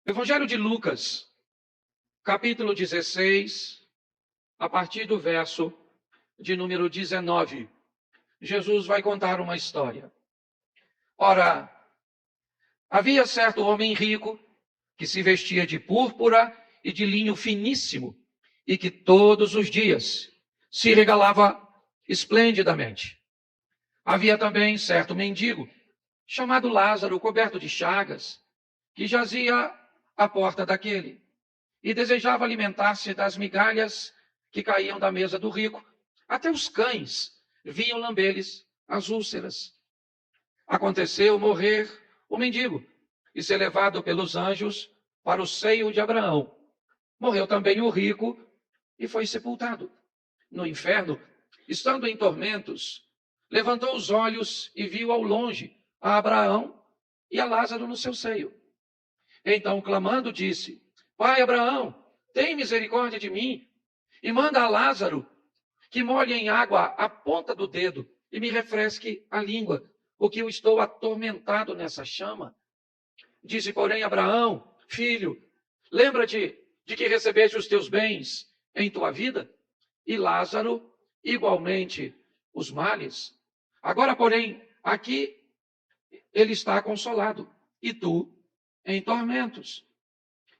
Evangelho de Lucas, capítulo 16, a partir do verso de número 19. Jesus vai contar uma história. Ora, havia certo homem rico que se vestia de púrpura e de linho finíssimo e que todos os dias se regalava esplendidamente. Havia também certo mendigo chamado Lázaro, coberto de chagas, que jazia à porta daquele e desejava alimentar-se das migalhas que caíam da mesa do rico. Até os cães vinham lamber-lhes as úlceras. Aconteceu morrer o mendigo e ser levado pelos anjos para o seio de Abraão. Morreu também o rico e foi sepultado. No inferno, estando em tormentos, levantou os olhos e viu ao longe a Abraão e a Lázaro no seu seio. Então, clamando, disse: Pai Abraão, tem misericórdia de mim e manda a Lázaro que molhe em água a ponta do dedo e me refresque a língua, porque eu estou atormentado nessa chama. Disse, porém, Abraão: Filho, lembra-te de que recebeste os teus bens em tua vida, e Lázaro igualmente os males. Agora, porém, aqui ele está consolado, e tu em tormentos.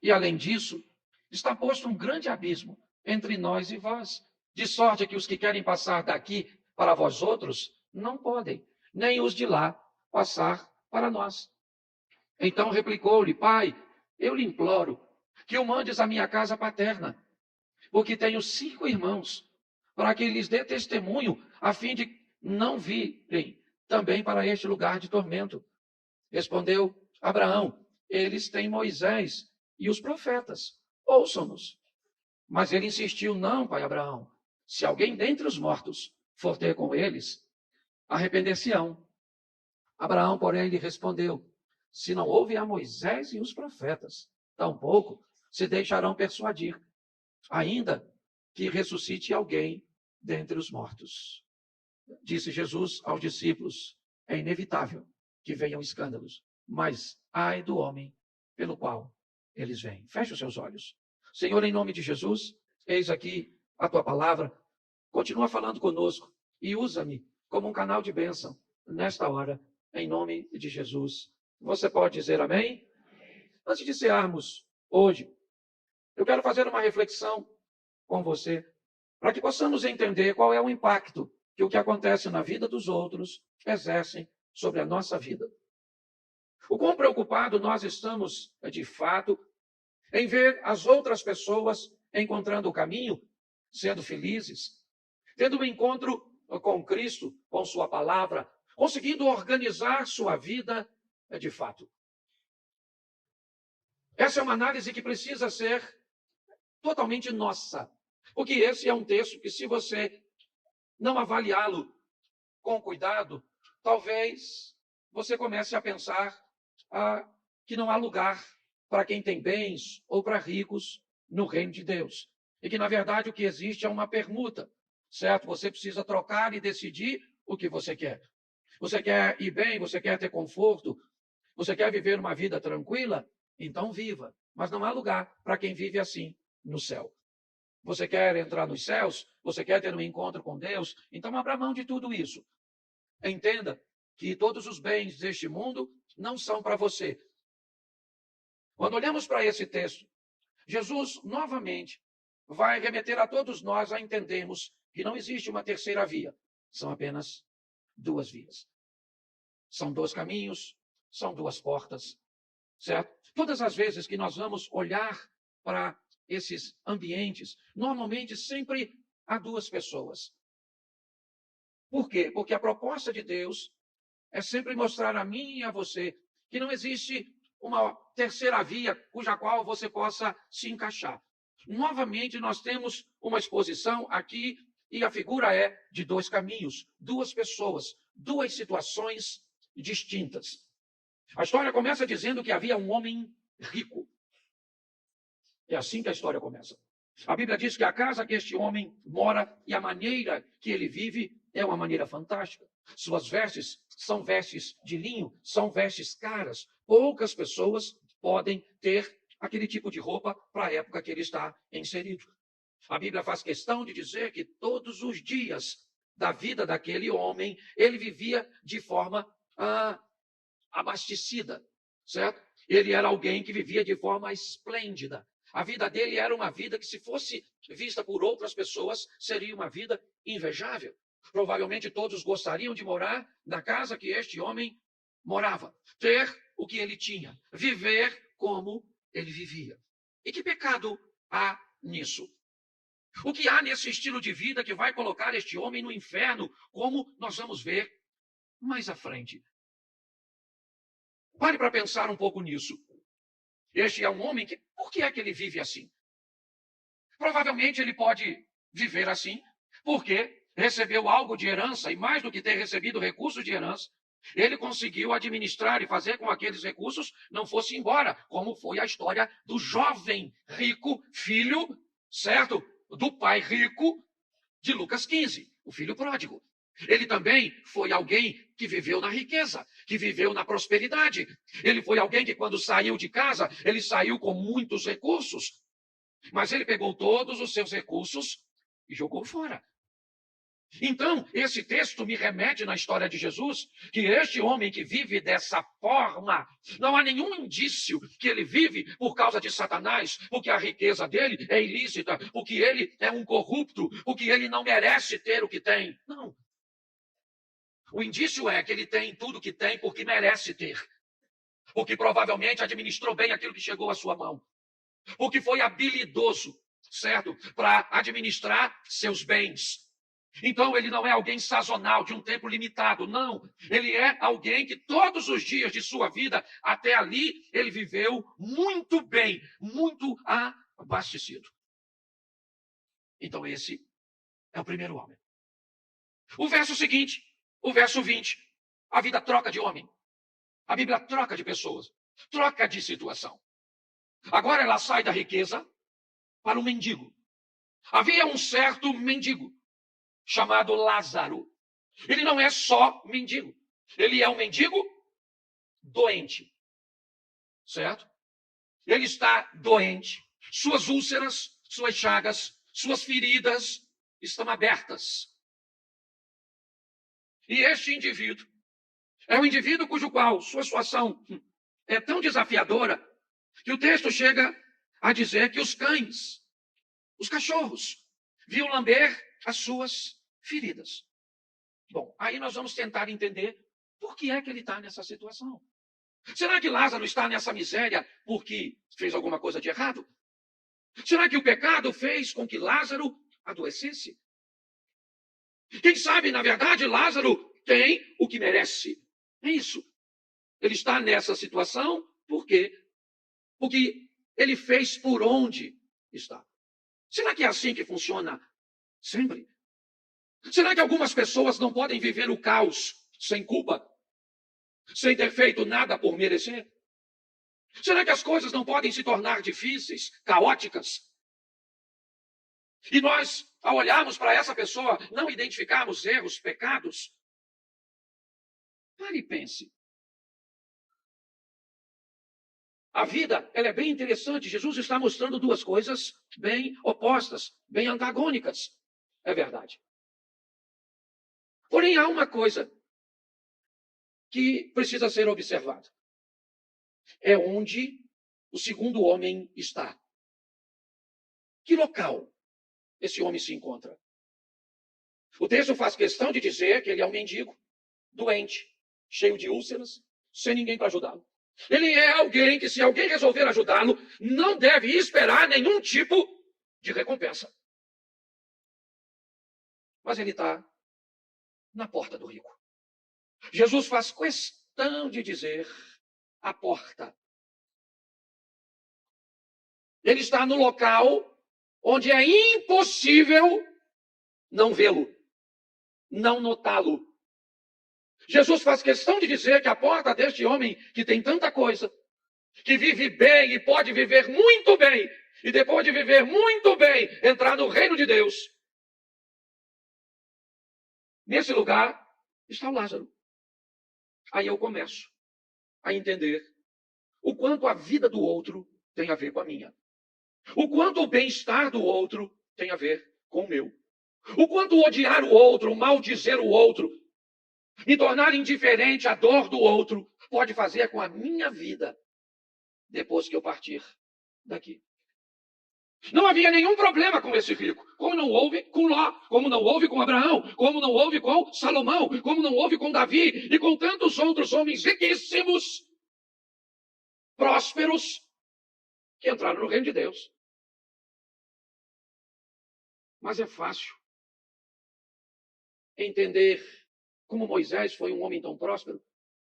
E além disso, está posto um grande abismo entre nós e vós, de sorte que os que querem passar daqui para vós outros não podem, nem os de lá passar para nós. Então replicou-lhe: Pai, eu lhe imploro que o mandes à minha casa paterna, porque tenho 5 irmãos, para que lhes dê testemunho, a fim de não virem também para este lugar de tormento. Respondeu Abraão: Eles têm Moisés e os profetas, ouçam-nos. Mas ele insistiu: Não, pai Abraão, se alguém dentre os mortos for ter com eles, arrepender-se-ão. Abraão, porém, lhe respondeu: Se não houve a Moisés e os profetas, tampouco se deixarão persuadir, ainda que ressuscite alguém dentre os mortos. Disse Jesus aos discípulos: É inevitável que venham escândalos, mas ai do homem pelo qual eles vêm. Feche os seus olhos. Senhor, em nome de Jesus, eis aqui a tua palavra. Continua falando conosco e usa-me como um canal de bênção nesta hora, em nome de Jesus. Você pode dizer amém? Antes de encerrarmos hoje, eu quero fazer uma reflexão com você, para que possamos entender qual é o impacto que o que acontece na vida dos outros exercem sobre a nossa vida. O quão preocupado nós estamos, de fato, em ver as outras pessoas encontrando o caminho, sendo felizes, tendo um encontro com Cristo, com sua palavra, conseguindo organizar sua vida de fato. Essa é uma análise que precisa ser totalmente nossa, porque esse é um texto que, se você não avaliá-lo com cuidado, talvez você comece a pensar que não há lugar para quem tem bens ou para ricos no reino de Deus. E que, na verdade, o que existe é uma permuta, certo? Você precisa trocar e decidir o que você quer. Você quer ir bem, você quer ter conforto, você quer viver uma vida tranquila? Então viva. Mas não há lugar para quem vive assim no céu. Você quer entrar nos céus? Você quer ter um encontro com Deus? Então abra mão de tudo isso. Entenda que todos os bens deste mundo não são para você. Quando olhamos para esse texto, Jesus novamente vai remeter a todos nós a entendermos que não existe uma terceira via. São apenas 2 vias. São 2 caminhos, são 2 portas, certo? Todas as vezes que nós vamos olhar para esses ambientes, normalmente sempre há 2 pessoas. Por quê? Porque a proposta de Deus é sempre mostrar a mim e a você que não existe uma terceira via cuja qual você possa se encaixar. Novamente, nós temos uma exposição aqui e a figura é de 2 caminhos, 2 pessoas, 2 situações distintas. A história começa dizendo que havia um homem rico. É assim que a história começa. A Bíblia diz que a casa que este homem mora e a maneira que ele vive é uma maneira fantástica. Suas vestes são vestes de linho, são vestes caras. Poucas pessoas podem ter aquele tipo de roupa para a época que ele está inserido. A Bíblia faz questão de dizer que todos os dias da vida daquele homem, ele vivia de forma abastecida, certo? Ele era alguém que vivia de forma esplêndida. A vida dele era uma vida que, se fosse vista por outras pessoas, seria uma vida invejável. Provavelmente todos gostariam de morar na casa que este homem morava, ter o que ele tinha, viver como ele vivia. E que pecado há nisso? O que há nesse estilo de vida que vai colocar este homem no inferno, como nós vamos ver mais à frente? Pare para pensar um pouco nisso. Este é um homem que, por que é que ele vive assim? Provavelmente ele pode viver assim porque recebeu algo de herança, e mais do que ter recebido recursos de herança, ele conseguiu administrar e fazer com que aqueles recursos não fossem embora, como foi a história do jovem rico, filho, certo? Do pai rico de Lucas 15, o filho pródigo. Ele também foi alguém que viveu na riqueza, que viveu na prosperidade. Ele foi alguém que, quando saiu de casa, ele saiu com muitos recursos, mas ele pegou todos os seus recursos e jogou fora. Então, esse texto me remete na história de Jesus, que este homem que vive dessa forma, não há nenhum indício que ele vive por causa de Satanás, porque a riqueza dele é ilícita, porque ele é um corrupto, porque ele não merece ter o que tem. Não. O indício é que ele tem tudo o que tem porque merece ter, porque provavelmente administrou bem aquilo que chegou à sua mão, porque foi habilidoso, certo, para administrar seus bens. Então, ele não é alguém sazonal, de um tempo limitado, não. Ele é alguém que todos os dias de sua vida, até ali, ele viveu muito bem, muito abastecido. Então, esse é o primeiro homem. O verso seguinte, o verso 20. A vida troca de homem. A Bíblia troca de pessoas, troca de situação. Agora ela sai da riqueza para o mendigo. Havia um certo mendigo chamado Lázaro. Ele não é só mendigo. Ele é um mendigo doente. Certo? Ele está doente. Suas úlceras, suas chagas, suas feridas estão abertas. E este indivíduo é um indivíduo cujo qual sua situação é tão desafiadora que o texto chega a dizer que os cães, os cachorros, viam lamber as suas feridas. Bom, aí nós vamos tentar entender por que é que ele está nessa situação. Será que Lázaro está nessa miséria porque fez alguma coisa de errado? Será que o pecado fez com que Lázaro adoecesse? Quem sabe, na verdade, Lázaro tem o que merece. É isso. Ele está nessa situação por quê? Porque ele fez por onde está. Será que é assim que funciona sempre? Será que algumas pessoas não podem viver o caos sem culpa? Sem ter feito nada por merecer? Será que as coisas não podem se tornar difíceis, caóticas? E nós, ao olharmos para essa pessoa, não identificarmos erros, pecados? Pare e pense. A vida, ela é bem interessante. Jesus está mostrando duas coisas bem opostas, bem antagônicas. É verdade. Porém, há uma coisa que precisa ser observada. É onde o segundo homem está. Que local esse homem se encontra? O texto faz questão de dizer que ele é um mendigo, doente, cheio de úlceras, sem ninguém para ajudá-lo. Ele é alguém que, se alguém resolver ajudá-lo, não deve esperar nenhum tipo de recompensa. Mas ele está na porta do rico. Jesus faz questão de dizer a porta. Ele está no local onde é impossível não vê-lo, não notá-lo. Jesus faz questão de dizer que a porta deste homem que tem tanta coisa, que vive bem e pode viver muito bem, e depois de viver muito bem, entrar no reino de Deus. Nesse lugar está o Lázaro. Aí eu começo a entender o quanto a vida do outro tem a ver com a minha. O quanto o bem-estar do outro tem a ver com o meu. O quanto odiar o outro, maldizer o outro, me tornar indiferente à dor do outro, pode fazer com a minha vida depois que eu partir daqui. Não havia nenhum problema com esse rico, como não houve com Ló, como não houve com Abraão, como não houve com Salomão, como não houve com Davi e com tantos outros homens riquíssimos, prósperos, que entraram no reino de Deus. Mas é fácil entender como Moisés foi um homem tão próspero.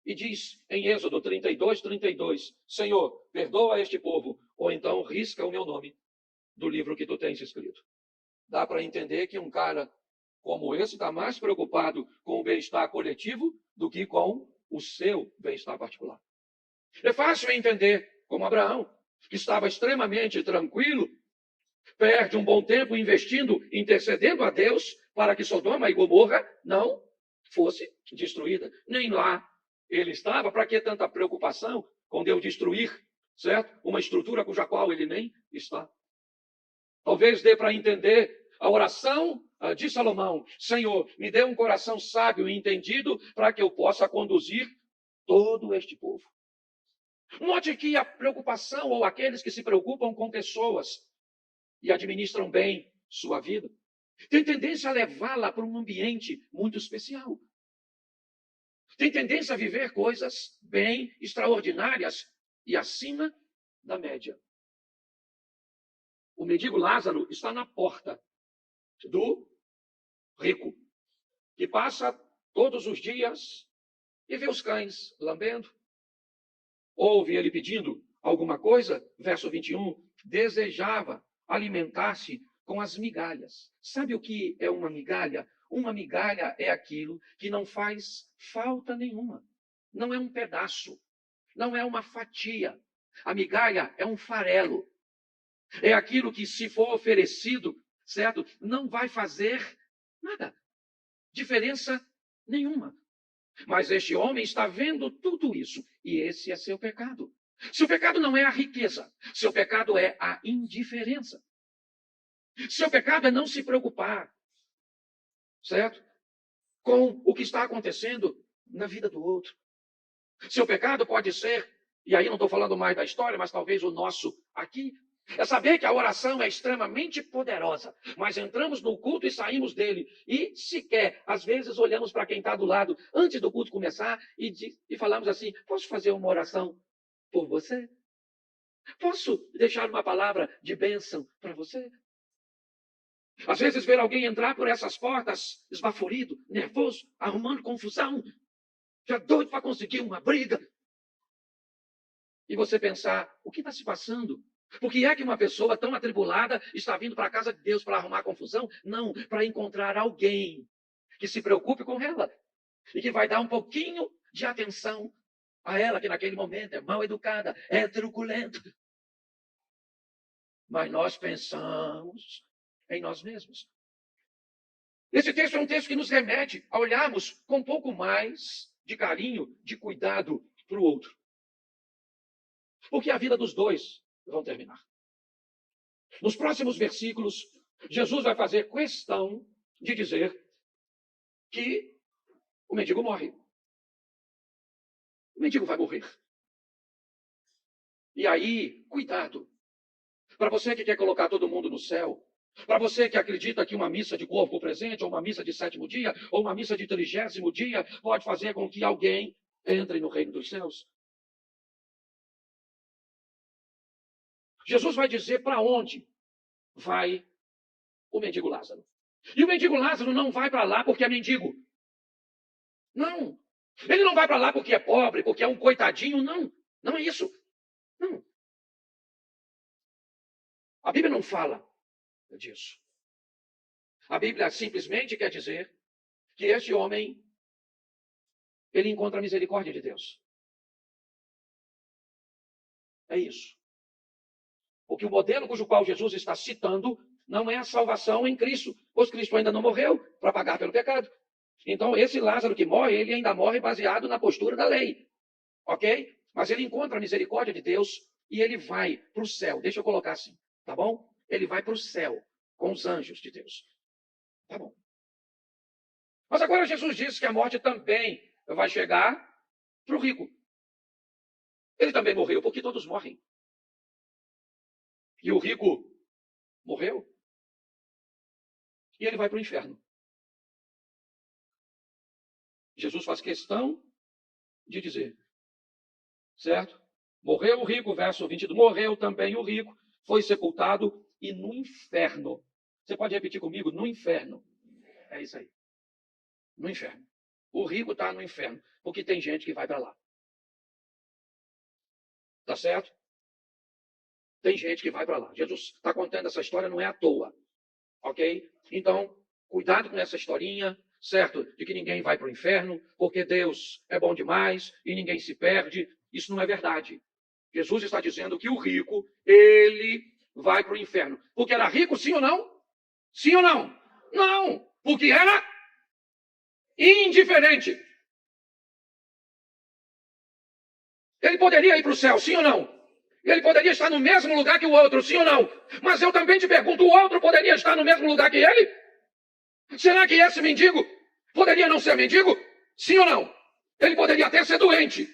E diz em Êxodo 32, Senhor, perdoa este povo, ou então risca o meu nome do livro que tu tens escrito. Dá para entender que um cara como esse está mais preocupado com o bem-estar coletivo do que com o seu bem-estar particular. É fácil entender como Abraão, que estava extremamente tranquilo, perde um bom tempo investindo, intercedendo a Deus para que Sodoma e Gomorra não fosse destruída. Nem lá ele estava. Para que tanta preocupação com Deus destruir, certo? Uma estrutura cuja qual ele nem está. Talvez dê para entender a oração de Salomão. Senhor, me dê um coração sábio e entendido para que eu possa conduzir todo este povo. Note que a preocupação, ou aqueles que se preocupam com pessoas e administram bem sua vida, tem tendência a levá-la para um ambiente muito especial. Tem tendência a viver coisas bem extraordinárias e acima da média. O mendigo Lázaro está na porta do rico, que passa todos os dias e vê os cães lambendo. Ouve ele pedindo alguma coisa, verso 21, desejava alimentar-se com as migalhas. Sabe o que é uma migalha? Uma migalha é aquilo que não faz falta nenhuma. Não é um pedaço, não é uma fatia. A migalha é um farelo. É aquilo que, se for oferecido, certo, não vai fazer nada, diferença nenhuma. Mas este homem está vendo tudo isso, e esse é seu pecado. Seu pecado não é a riqueza, seu pecado é a indiferença. Seu pecado é não se preocupar, certo? Com o que está acontecendo na vida do outro. Seu pecado pode ser, e aí não estou falando mais da história, mas talvez o nosso aqui, é saber que a oração é extremamente poderosa, mas entramos no culto e saímos dele. E sequer, às vezes, olhamos para quem está do lado antes do culto começar e falamos assim, posso fazer uma oração por você? Posso deixar uma palavra de bênção para você? Às vezes, ver alguém entrar por essas portas esbaforido, nervoso, arrumando confusão, já doido para conseguir uma briga. E você pensar, o que está se passando? Por que é que uma pessoa tão atribulada está vindo para a casa de Deus para arrumar confusão? Não, para encontrar alguém que se preocupe com ela e que vai dar um pouquinho de atenção a ela, que naquele momento é mal educada, é truculenta. Mas nós pensamos em nós mesmos. Esse texto é um texto que nos remete a olharmos com um pouco mais de carinho, de cuidado para o outro. Porque a vida dos dois vão terminar. Nos próximos versículos, Jesus vai fazer questão de dizer que o mendigo morre. O mendigo vai morrer. E aí, cuidado. Para você que quer colocar todo mundo no céu, para você que acredita que uma missa de corpo presente, ou uma missa de 7º dia, ou uma missa de 30º dia, pode fazer com que alguém entre no reino dos céus. Jesus vai dizer para onde vai o mendigo Lázaro. E o mendigo Lázaro não vai para lá porque é mendigo. Não. Ele não vai para lá porque é pobre, porque é um coitadinho. Não. Não é isso. Não. A Bíblia não fala disso. A Bíblia simplesmente quer dizer que este homem, ele encontra a misericórdia de Deus. É isso. Porque o modelo cujo qual Jesus está citando não é a salvação em Cristo, pois Cristo ainda não morreu para pagar pelo pecado. Então, esse Lázaro que morre, ele ainda morre baseado na postura da lei. Ok? Mas ele encontra a misericórdia de Deus e ele vai para o céu. Deixa eu colocar assim, tá bom? Ele vai para o céu com os anjos de Deus. Tá bom. Mas agora Jesus disse que a morte também vai chegar para o rico. Ele também morreu, porque todos morrem. E o rico morreu. E ele vai para o inferno. Jesus faz questão de dizer, certo? Morreu o rico, verso 22, morreu também o rico, foi sepultado e no inferno. Você pode repetir comigo? No inferno. É isso aí. No inferno. O rico está no inferno, porque tem gente que vai para lá. Tá certo? Tem gente que vai para lá. Jesus está contando essa história, não é à toa. Ok? Então, cuidado com essa historinha, certo? De que ninguém vai para o inferno, porque Deus é bom demais e ninguém se perde. Isso não é verdade. Jesus está dizendo que o rico, ele vai para o inferno. Porque era rico, sim ou não? Sim ou não? Não, porque era indiferente. Ele poderia ir para o céu, sim ou não? Ele poderia estar no mesmo lugar que o outro, sim ou não? Mas eu também te pergunto, o outro poderia estar no mesmo lugar que ele? Será que esse mendigo poderia não ser mendigo? Sim ou não? Ele poderia até ser doente,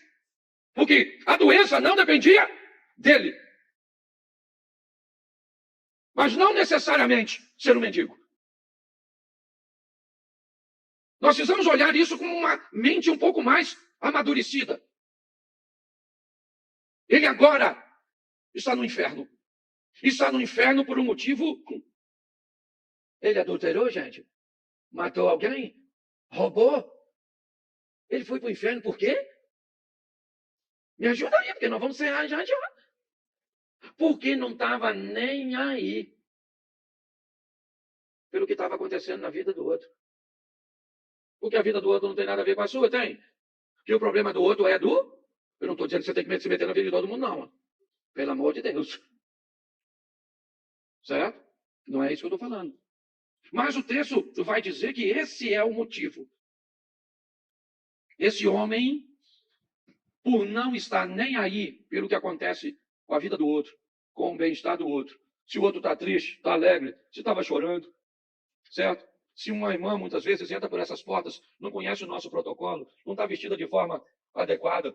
porque a doença não dependia dele. Mas não necessariamente ser um mendigo. Nós precisamos olhar isso com uma mente um pouco mais amadurecida. Ele agora está no inferno. Está no inferno por um motivo. Ele adulterou, gente? Matou alguém? Roubou? Ele foi para o inferno por quê? Me ajuda aí, porque nós vamos ser já. Porque não estava nem aí pelo que estava acontecendo na vida do outro. Porque a vida do outro não tem nada a ver com a sua, tem? Que o problema do outro é do... Eu não estou dizendo que você tem que se meter na vida de todo mundo, não. Pelo amor de Deus. Certo? Não é isso que eu estou falando. Mas o texto vai dizer que esse é o motivo. Esse homem, por não estar nem aí pelo que acontece com a vida do outro, com o bem-estar do outro. Se o outro está triste, está alegre, se estava chorando, certo? Se uma irmã, muitas vezes, entra por essas portas, não conhece o nosso protocolo, não está vestida de forma adequada.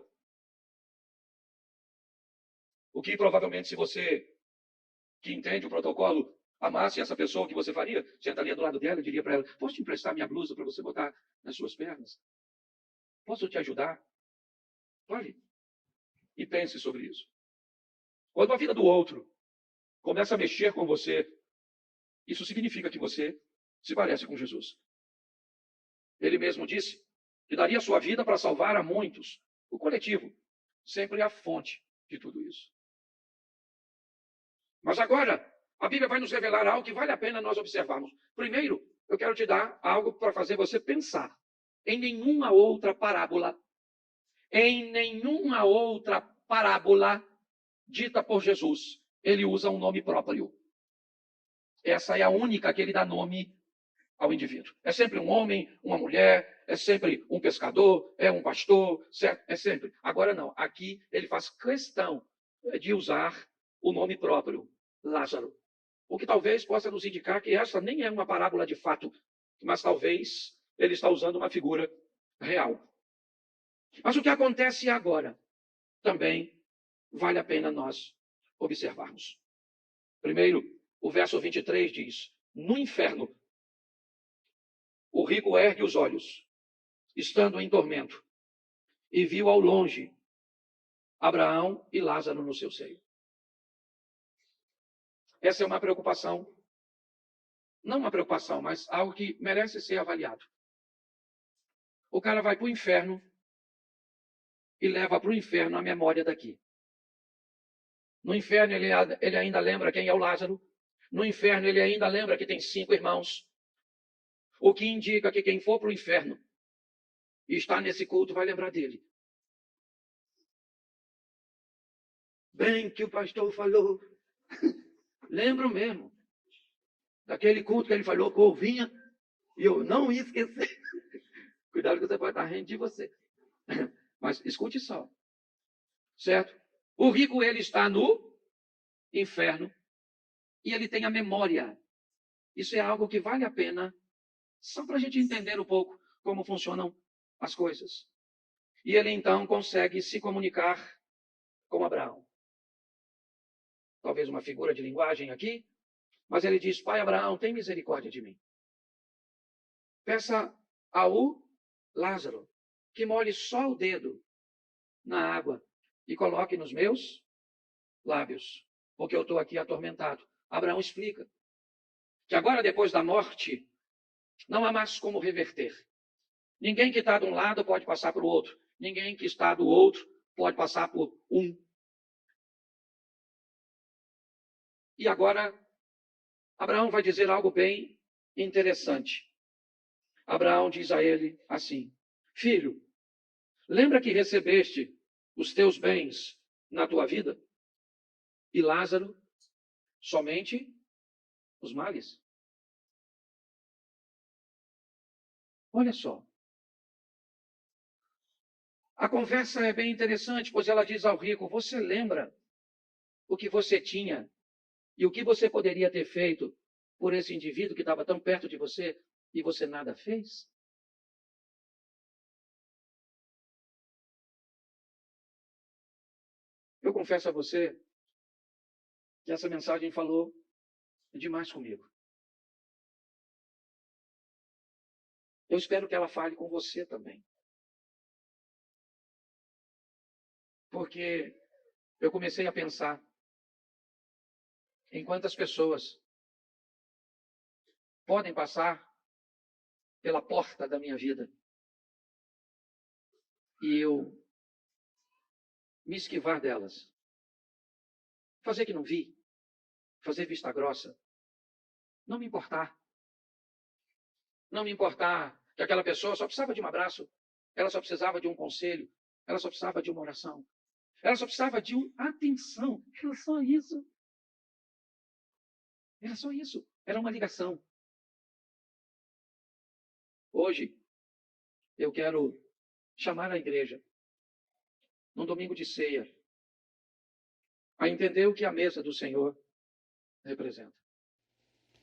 O que provavelmente, se você que entende o protocolo, amasse essa pessoa, o que você faria? Sentaria do lado dela e diria para ela, posso te emprestar minha blusa para você botar nas suas pernas? Posso te ajudar? Pode. E pense sobre isso. Quando a vida do outro começa a mexer com você, isso significa que você se parece com Jesus. Ele mesmo disse que daria sua vida para salvar a muitos. O coletivo sempre é a fonte de tudo isso. Mas agora, a Bíblia vai nos revelar algo que vale a pena nós observarmos. Primeiro, eu quero te dar algo para fazer você pensar. Em nenhuma outra parábola dita por Jesus, ele usa um nome próprio. Essa é a única que ele dá nome ao indivíduo. É sempre um homem, uma mulher, é sempre um pescador, é um pastor, certo? É sempre. Agora não, aqui ele faz questão de usar o nome próprio, Lázaro. O que talvez possa nos indicar que essa nem é uma parábola de fato, mas talvez ele está usando uma figura real. Mas o que acontece agora também vale a pena nós observarmos. Primeiro, o verso 23 diz, no inferno, o rico ergue os olhos, estando em tormento, e viu ao longe Abraão e Lázaro no seu seio. Essa é uma preocupação, não uma preocupação, mas algo que merece ser avaliado. O cara vai para o inferno e leva para o inferno a memória daqui. No inferno ele ainda lembra quem é o Lázaro. No inferno ele ainda lembra que tem 5 irmãos. O que indica que quem for para o inferno e está nesse culto vai lembrar dele. Bem que o pastor falou. Lembro mesmo. Daquele culto que ele falou com ovinha. E eu não ia esquecer. Cuidado que você pode estar rindo de você. Mas escute só. Certo? O rico, ele está no inferno e ele tem a memória. Isso é algo que vale a pena, só para a gente entender um pouco como funcionam as coisas. E ele então consegue se comunicar com Abraão. Talvez uma figura de linguagem aqui, mas ele diz: Pai Abraão, tem misericórdia de mim. Peça ao Lázaro que molhe só o dedo na água e coloque nos meus lábios, porque eu estou aqui atormentado. Abraão explica que agora, depois da morte, não há mais como reverter. Ninguém que está de um lado pode passar para o outro. Ninguém que está do outro pode passar por um. E agora, Abraão vai dizer algo bem interessante. Abraão diz a ele assim: Filho, lembra que recebeste os teus bens na tua vida? E Lázaro, somente os males? Olha só. A conversa é bem interessante, pois ela diz ao rico: você lembra o que você tinha e o que você poderia ter feito por esse indivíduo que estava tão perto de você e você nada fez? Eu confesso a você que essa mensagem falou demais comigo. Eu espero que ela fale com você também. Porque eu comecei a pensar em quantas pessoas podem passar pela porta da minha vida e eu me esquivar delas. Fazer que não vi, fazer vista grossa, não me importar. Não me importar que aquela pessoa só precisava de um abraço, ela só precisava de um conselho, ela só precisava de uma oração, ela só precisava de uma atenção. Era só isso. Era só isso. Era uma ligação. Hoje, eu quero chamar a igreja, num domingo de ceia, a entender o que a mesa do Senhor representa.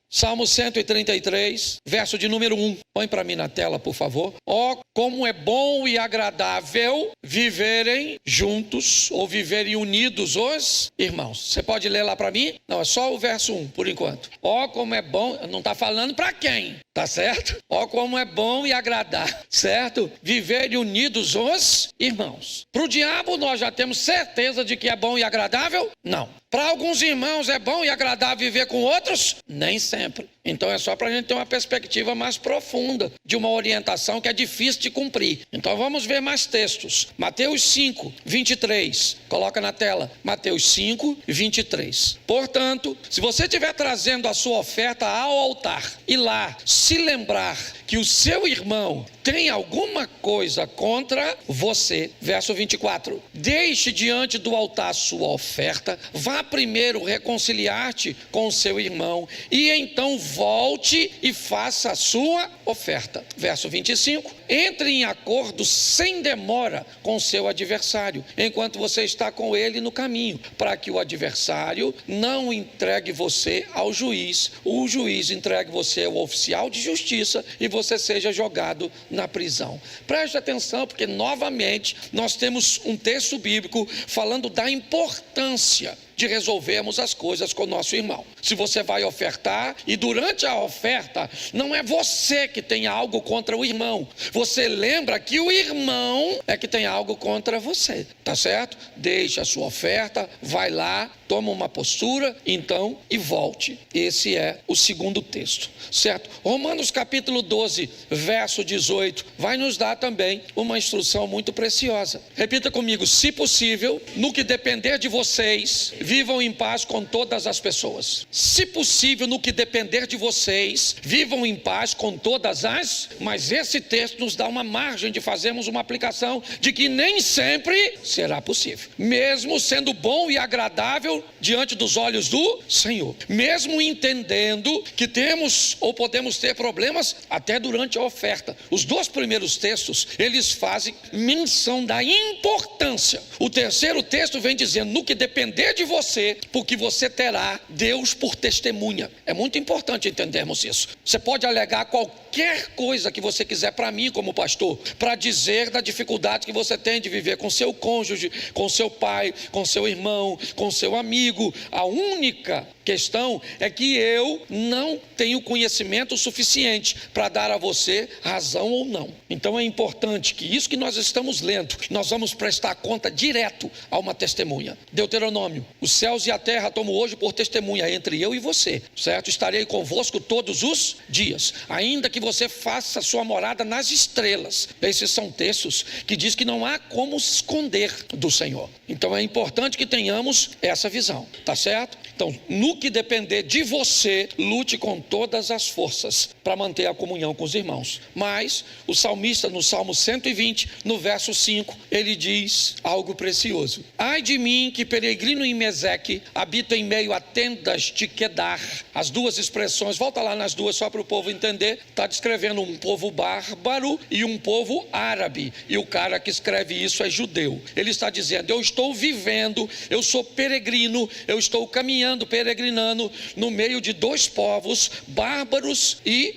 Salmo 133, verso de número 1. Põe para mim na tela, por favor. Ó, como é bom e agradável viverem juntos ou viverem unidos os irmãos. Você pode ler lá para mim? Não, é só o verso 1, por enquanto. Ó, como é bom, não está falando para quem, tá certo? Ó, como é bom e agradável, certo? Viverem unidos os irmãos. Para o diabo, nós já temos certeza de que é bom e agradável? Não. Para alguns irmãos é bom e agradável viver com outros? Nem sempre. Então é só para a gente ter uma perspectiva mais profunda de uma orientação que é difícil de cumprir. Então vamos ver mais textos. Mateus 5, 23. Coloca na tela. Mateus 5, 23. Portanto, se você estiver trazendo a sua oferta ao altar e lá se lembrar que o seu irmão tem alguma coisa contra você, verso 24, deixe diante do altar sua oferta, vá primeiro reconciliar-te com o seu irmão e então volte e faça a sua oferta. Verso 25, entre em acordo sem demora com o seu adversário, enquanto você está com ele no caminho, para que o adversário não entregue você ao juiz, o juiz entregue você ao oficial de justiça e você seja jogado na prisão. Preste atenção, porque novamente nós temos um texto bíblico falando da importância de resolvermos as coisas com o nosso irmão. Se você vai ofertar e durante a oferta não é você que tem algo contra o irmão, você lembra que o irmão é que tem algo contra você, tá certo? Deixe a sua oferta, vai lá, toma uma postura, então, e volte. Esse é o segundo texto, certo? Romanos capítulo 12, verso 18, vai nos dar também uma instrução muito preciosa. Repita comigo: se possível, no que depender de vocês, vivam em paz com todas as pessoas. Se possível, no que depender de vocês, vivam em paz com todas as... Mas esse texto nos dá uma margem de fazermos uma aplicação de que nem sempre será possível. Mesmo sendo bom e agradável diante dos olhos do Senhor. Mesmo entendendo que temos ou podemos ter problemas até durante a oferta. Os 2 primeiros textos, eles fazem menção da importância. O terceiro texto vem dizendo, no que depender de você, porque você terá Deus por testemunha. É muito importante entendermos isso. Você pode alegar qualquer coisa que você quiser para mim como pastor, para dizer da dificuldade que você tem de viver com seu cônjuge, com seu pai, com seu irmão, com seu amigo. A única questão é que eu não tenho conhecimento suficiente para dar a você razão ou não. Então é importante que isso que nós estamos lendo, nós vamos prestar conta direto a uma testemunha. Deuteronômio, os céus e a terra tomo hoje por testemunha entre eu e você, certo? Estarei convosco todos os dias, ainda que você faça sua morada nas estrelas. Esses são textos que diz que não há como se esconder do Senhor. Então é importante que tenhamos essa visão, tá certo? Então, no que depender de você, lute com todas as forças para manter a comunhão com os irmãos. Mas o salmista, no Salmo 120, no verso 5, ele diz algo precioso. Ai de mim que peregrino em Meseque, habito em meio a tendas de Quedar. As duas expressões, volta lá nas duas só para o povo entender, está descrevendo um povo bárbaro e um povo árabe. E o cara que escreve isso é judeu. Ele está dizendo, eu estou vivendo, eu sou peregrino, eu estou caminhando, peregrinando no meio de 2 povos, bárbaros e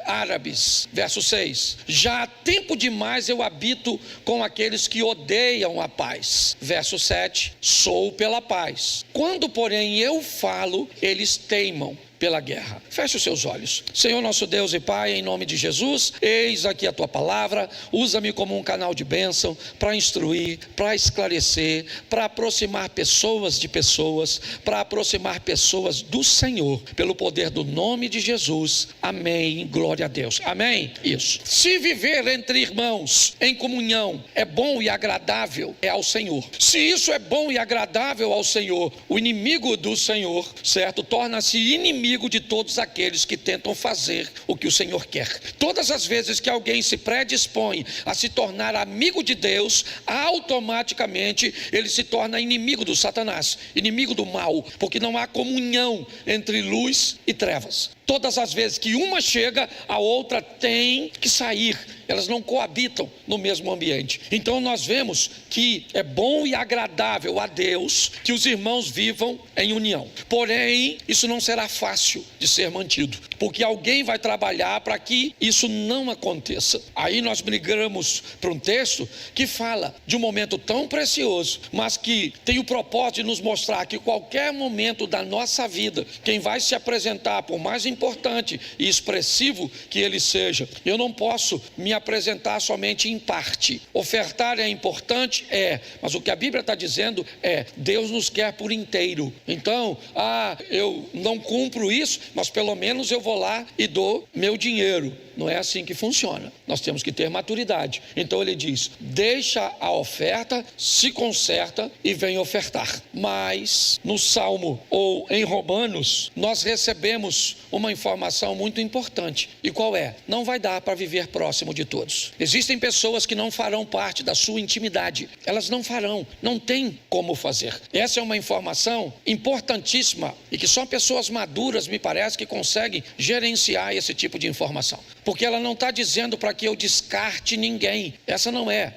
árabes. Verso 6, já há tempo demais eu habito com aqueles que odeiam a paz. Verso 7, sou pela paz. Quando, porém, eu falo, eles teimam pela guerra. Feche os seus olhos. Senhor nosso Deus e Pai, em nome de Jesus, eis aqui a tua palavra, usa-me como um canal de bênção para instruir, para esclarecer, para aproximar pessoas de pessoas, para aproximar pessoas do Senhor, pelo poder do nome de Jesus. Amém. Glória a Deus. Amém. Isso. Se viver entre irmãos em comunhão é bom e agradável, é ao Senhor. Se isso é bom e agradável ao Senhor, o inimigo do Senhor, certo, torna-se inimigo de todos aqueles que tentam fazer o que o Senhor quer. Todas as vezes que alguém se predispõe a se tornar amigo de Deus, automaticamente ele se torna inimigo do Satanás, inimigo do mal, porque não há comunhão entre luz e trevas. Todas as vezes que uma chega, a outra tem que sair. Elas não coabitam no mesmo ambiente. Então nós vemos que é bom e agradável a Deus que os irmãos vivam em união. Porém, isso não será fácil de ser mantido, porque alguém vai trabalhar para que isso não aconteça. Aí nós migramos para um texto que fala de um momento tão precioso, mas que tem o propósito de nos mostrar que qualquer momento da nossa vida, quem vai se apresentar, por mais importante e expressivo que ele seja, eu não posso me apresentar somente em parte. Ofertar é importante? É, mas o que a Bíblia está dizendo é, Deus nos quer por inteiro. Então, eu não cumpro isso, mas pelo menos eu vou lá e dou meu dinheiro. Não é assim que funciona. Nós temos que ter maturidade. Então ele diz, deixa a oferta, se conserta e vem ofertar. Mas no Salmo ou em Romanos, nós recebemos uma informação muito importante. E qual é? Não vai dar para viver próximo de todos. Existem pessoas que não farão parte da sua intimidade. Elas não farão, não tem como fazer. Essa é uma informação importantíssima e que só pessoas maduras, me parece, que conseguem gerenciar esse tipo de informação. Porque ela não está dizendo para que eu descarte ninguém. Essa não é.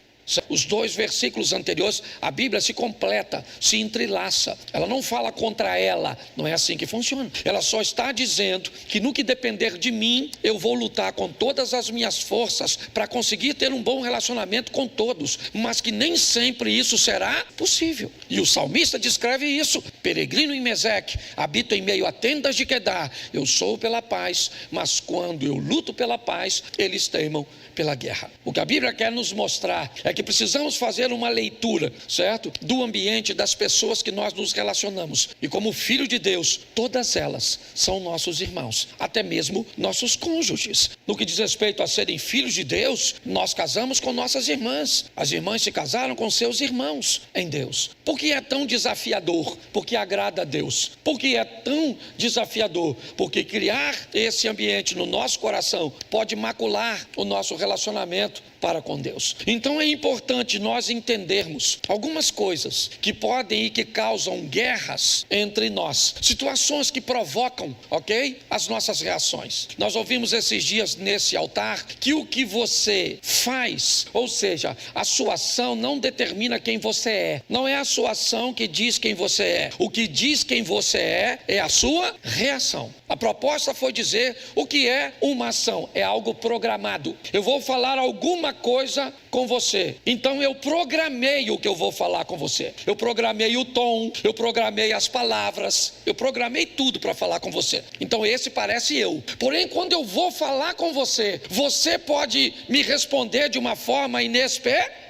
Os 2 versículos anteriores, a Bíblia se completa, se entrelaça. Ela não fala contra ela, não é assim que funciona. Ela só está dizendo que no que depender de mim, eu vou lutar com todas as minhas forças para conseguir ter um bom relacionamento com todos, mas que nem sempre isso será possível. E o salmista descreve isso, peregrino em Meseque, habito em meio a tendas de Quedar, eu sou pela paz, mas quando eu luto pela paz, eles teimam pela guerra. O que a Bíblia quer nos mostrar é que precisamos fazer uma leitura, certo? Do ambiente das pessoas que nós nos relacionamos. E como filho de Deus, todas elas são nossos irmãos, até mesmo nossos cônjuges. No que diz respeito a serem filhos de Deus, nós casamos com nossas irmãs. As irmãs se casaram com seus irmãos em Deus. Por que é tão desafiador? Porque agrada a Deus. Por que é tão desafiador? Porque criar esse ambiente no nosso coração pode macular o nosso relacionamento para com Deus. Então é importante nós entendermos algumas coisas que podem e que causam guerras entre nós, situações que provocam, ok? As nossas reações. Nós ouvimos esses dias nesse altar que o que você faz, ou seja, a sua ação não determina quem você é. Não é a sua ação que diz quem você é. O que diz quem você é a sua reação. A proposta foi dizer o que é uma ação. É algo programado. Eu vou falar alguma coisa com você. Então eu programei o que eu vou falar com você. Eu programei o tom, eu programei as palavras, eu programei tudo para falar com você. Então esse parece eu. Porém, quando eu vou falar com você, você pode me responder de uma forma inesperada.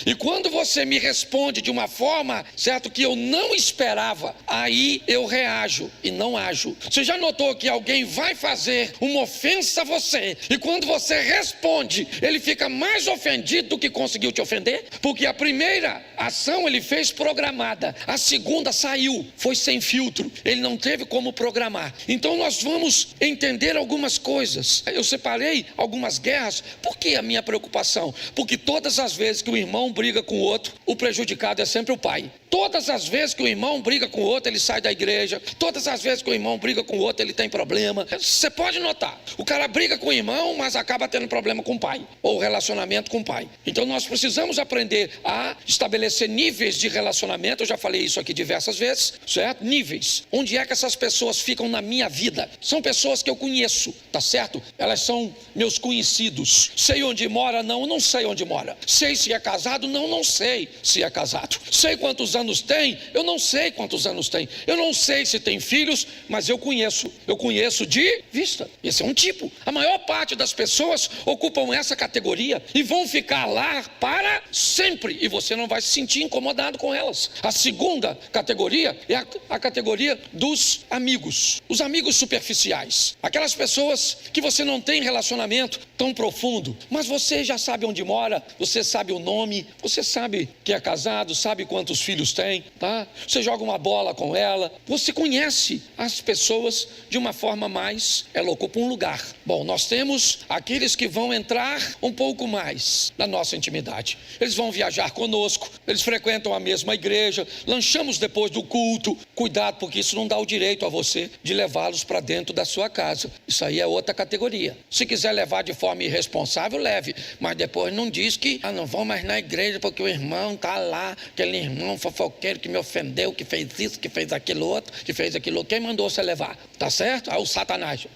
E quando você me responde de uma forma, certo, que eu não esperava, aí eu reajo e não ajo. Você já notou que alguém vai fazer uma ofensa a você e quando você responde, ele fica mais ofendido do que conseguiu te ofender? Porque a primeira ação ele fez programada, a segunda saiu, foi sem filtro, ele não teve como programar. Então nós vamos entender algumas coisas. Eu separei algumas guerras. Por que a minha preocupação? Porque todas as vezes que o irmão briga com o outro, o prejudicado é sempre o pai. Todas as vezes que o irmão briga com o outro, ele sai da igreja. Todas as vezes que o irmão briga com o outro, ele tem problema. Você pode notar, o cara briga com o irmão, mas acaba tendo problema com o pai, ou relacionamento com o pai. Então nós precisamos aprender a estabelecer níveis de relacionamento. Eu já falei isso aqui diversas vezes, certo? Níveis. Onde é que essas pessoas ficam na minha vida? São pessoas que eu conheço, tá certo? Elas são meus conhecidos. Sei onde mora? Não sei onde mora. Sei se é casado? Não sei se é casado. Sei quantos anos tem? Eu não sei quantos anos tem. Eu não sei se tem filhos, mas eu conheço de vista. Esse é um tipo. A maior parte das pessoas ocupam essa categoria e vão ficar lá para sempre, e você não vai se sentir incomodado com elas. A segunda categoria é a categoria dos amigos. Os amigos superficiais. Aquelas pessoas que você não tem relacionamento tão profundo, mas você já sabe onde mora, você sabe o nome, você sabe que é casado, sabe quantos filhos tem, tá? Você joga uma bola com ela, você conhece as pessoas de uma forma mais, ela ocupa um lugar. Bom, nós temos aqueles que vão entrar um pouco mais na nossa intimidade. Eles vão viajar conosco, eles frequentam a mesma igreja, lanchamos depois do culto. Cuidado, porque isso não dá o direito a você de levá-los para dentro da sua casa. Isso aí é outra categoria. Se quiser levar de forma irresponsável, leve, mas depois não diz que não vão mais na igreja porque o irmão está lá, aquele irmão fofoqueiro que me ofendeu, que fez isso, que fez aquilo outro, que fez aquilo outro. Quem mandou você levar? Tá certo? Aí o Satanás,